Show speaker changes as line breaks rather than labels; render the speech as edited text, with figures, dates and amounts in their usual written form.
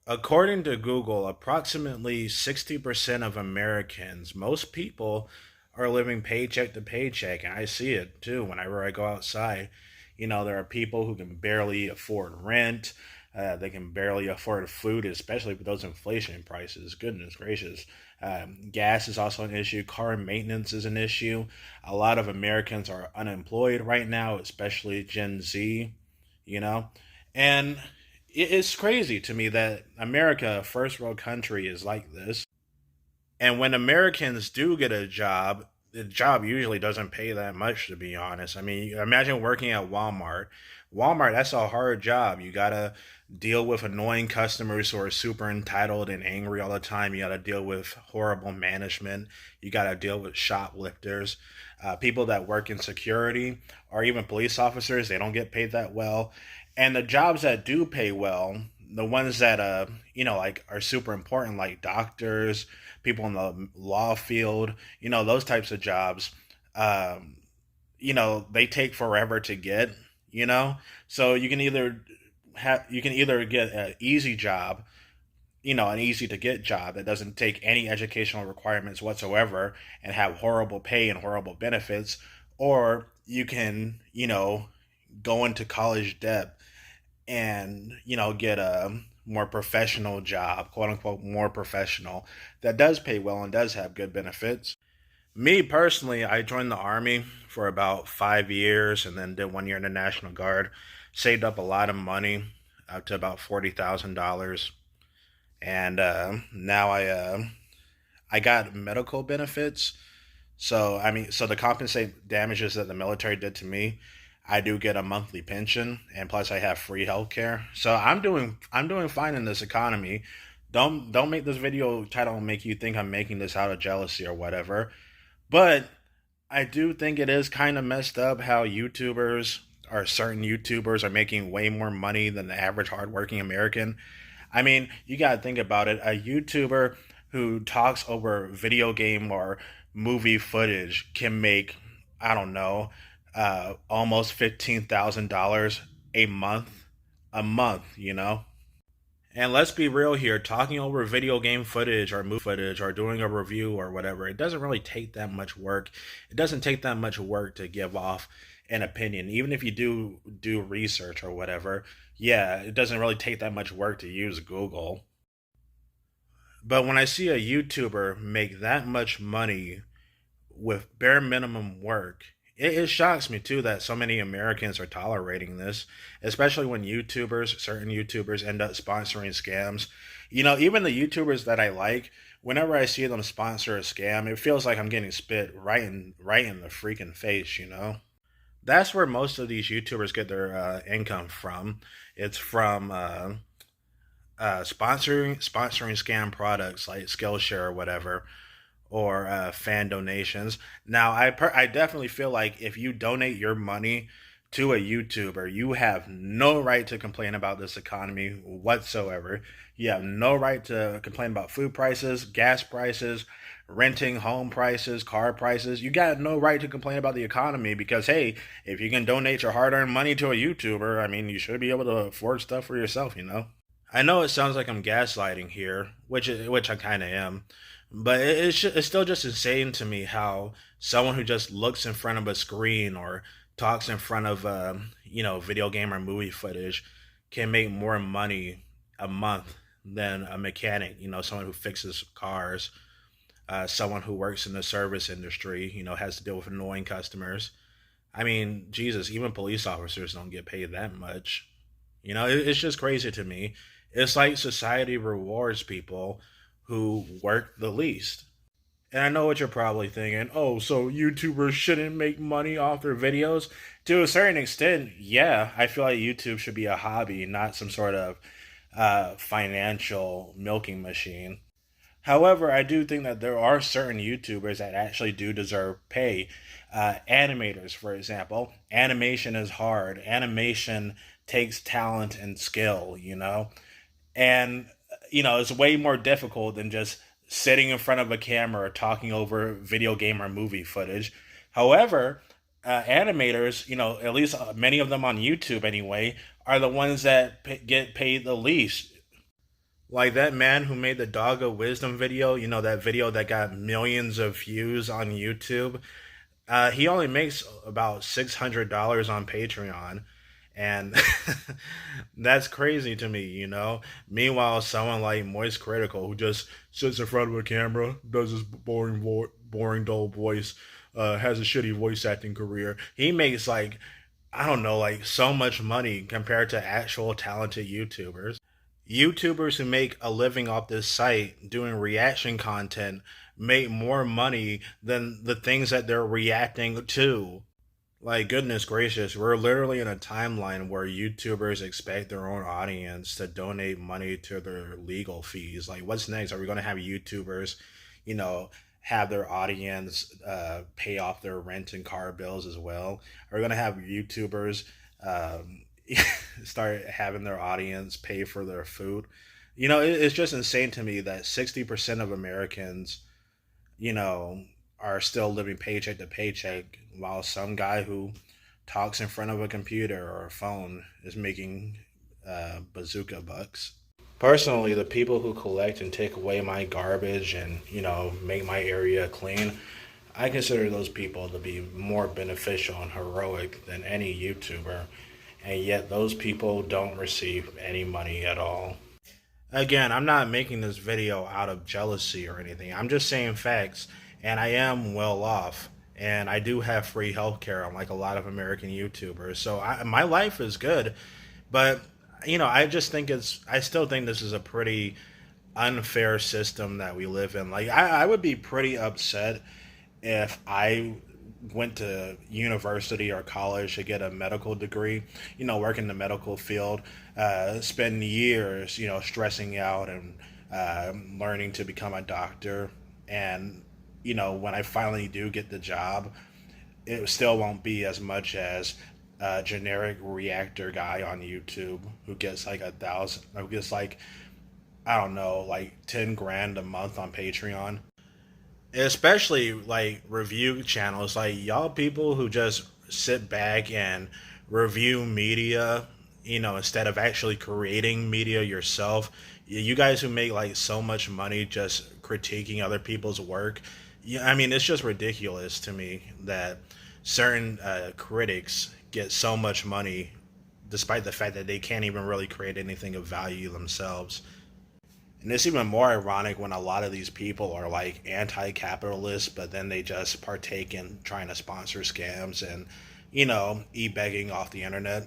According to Google, approximately 60% of Americans, most people, are living paycheck to paycheck. And I see it too whenever I go outside. There are people who can barely afford rent. They can barely afford food, especially with those inflation prices. Goodness gracious. Gas is also an issue. Car maintenance is an issue. A lot of Americans are unemployed right now, especially Gen Z, you know? And it's crazy to me that America, a first world country, is like this. And when Americans do get a job, the job usually doesn't pay that much, to be honest. I mean, imagine working at Walmart. Walmart, that's a hard job. You gotta deal with annoying customers who are super entitled and angry all the time. You gotta deal with horrible management. You gotta deal with shoplifters, people that work in security, or even police officers. They don't get paid that well. And the jobs that do pay well, the ones that like are super important, like doctors, people in the law field, those types of jobs, um, they take forever to get, you know? So you can either get an easy job, an easy to get job that doesn't take any educational requirements whatsoever and have horrible pay and horrible benefits, or you can, go into college debt and get a more professional job, quote unquote more professional, that does pay well and does have good benefits. Me personally, I joined the army for about 5 years and then did 1 year in the National Guard. Saved up a lot of money, up to about $40,000, and now I got medical benefits. So so to compensate damages that the military did to me, I do get a monthly pension, and plus I have free healthcare. So I'm doing fine in this economy. Don't make this video title make you think I'm making this out of jealousy or whatever. But I do think it is kind of messed up how certain YouTubers are making way more money than the average hardworking American. I mean, you gotta think about it. A YouTuber who talks over video game or movie footage can make, I don't know, almost $15,000 a month. A month. And let's be real here, talking over video game footage or movie footage or doing a review or whatever, it doesn't really take that much work. It doesn't take that much work to give off an opinion. Even if you do research or whatever, yeah, it doesn't really take that much work to use Google. But when I see a YouTuber make that much money with bare minimum work, it shocks me too that so many Americans are tolerating this, especially when certain YouTubers, end up sponsoring scams. Even the YouTubers that I like, whenever I see them sponsor a scam, it feels like I'm getting spit right in the freaking face. That's where most of these YouTubers get their income from. It's from sponsoring scam products like Skillshare or whatever, or fan donations. Now, I definitely feel like if you donate your money to a YouTuber, you have no right to complain about this economy whatsoever. You have no right to complain about food prices, gas prices, renting home prices, car prices. You got no right to complain about the economy because, hey, if you can donate your hard earned money to a YouTuber, I mean, you should be able to afford stuff for yourself. I know it sounds like I'm gaslighting here, which I kind of am, but it's still just insane to me how someone who just looks in front of a screen or talks in front of video game or movie footage can make more money a month than a mechanic. Someone who fixes cars, someone who works in the service industry. Has to deal with annoying customers. I mean, Jesus, even police officers don't get paid that much. It's just crazy to me. It's like society rewards people who work the least. And I know what you're probably thinking. Oh, so YouTubers shouldn't make money off their videos? To a certain extent, yeah. I feel like YouTube should be a hobby, not some sort of financial milking machine. However, I do think that there are certain YouTubers that actually do deserve pay. Animators, for example. Animation is hard. Animation takes talent and skill. And it's way more difficult than just sitting in front of a camera or talking over video game or movie footage. However, animators, at least many of them on YouTube anyway, are the ones that get paid the least. Like that man who made the dog of wisdom video, that video that got millions of views on YouTube. He only makes about $600 on Patreon, and that's crazy to me. Meanwhile, someone like Moist Critical, who just sits in front of a camera, does this boring, dull voice, has a shitty voice acting career. He makes like, I don't know, like so much money compared to actual talented YouTubers. YouTubers who make a living off this site doing reaction content make more money than the things that they're reacting to. Like, goodness gracious, we're literally in a timeline where YouTubers expect their own audience to donate money to their legal fees. Like, what's next? Are we going to have YouTubers, you know, have their audience pay off their rent and car bills as well? Are we going to have YouTubers um, start having their audience pay for their food? It's just insane to me that 60% of Americans you know, are still living paycheck to paycheck, while some guy who talks in front of a computer or a phone is making bazooka bucks. Personally, the people who collect and take away my garbage and, make my area clean, I consider those people to be more beneficial and heroic than any YouTuber, and yet those people don't receive any money at all. Again, I'm not making this video out of jealousy or anything. I'm just saying facts, and I am well off, and I do have free healthcare, unlike a lot of American YouTubers. So my life is good, but I still think this is a pretty unfair system that we live in. Like, I would be pretty upset if I went to university or college to get a medical degree, work in the medical field, spend years, stressing out and learning to become a doctor. And, when I finally do get the job, it still won't be as much as a generic reactor guy on YouTube who gets like 1,000, who gets like, I don't know, like 10 grand a month on Patreon. Especially like review channels, like y'all people who just sit back and review media, instead of actually creating media yourself. You guys who make like so much money just critiquing other people's work. Yeah, I mean, it's just ridiculous to me that certain critics get so much money despite the fact that they can't even really create anything of value themselves. And it's even more ironic when a lot of these people are like anti-capitalist, but then they just partake in trying to sponsor scams and, e-begging off the internet.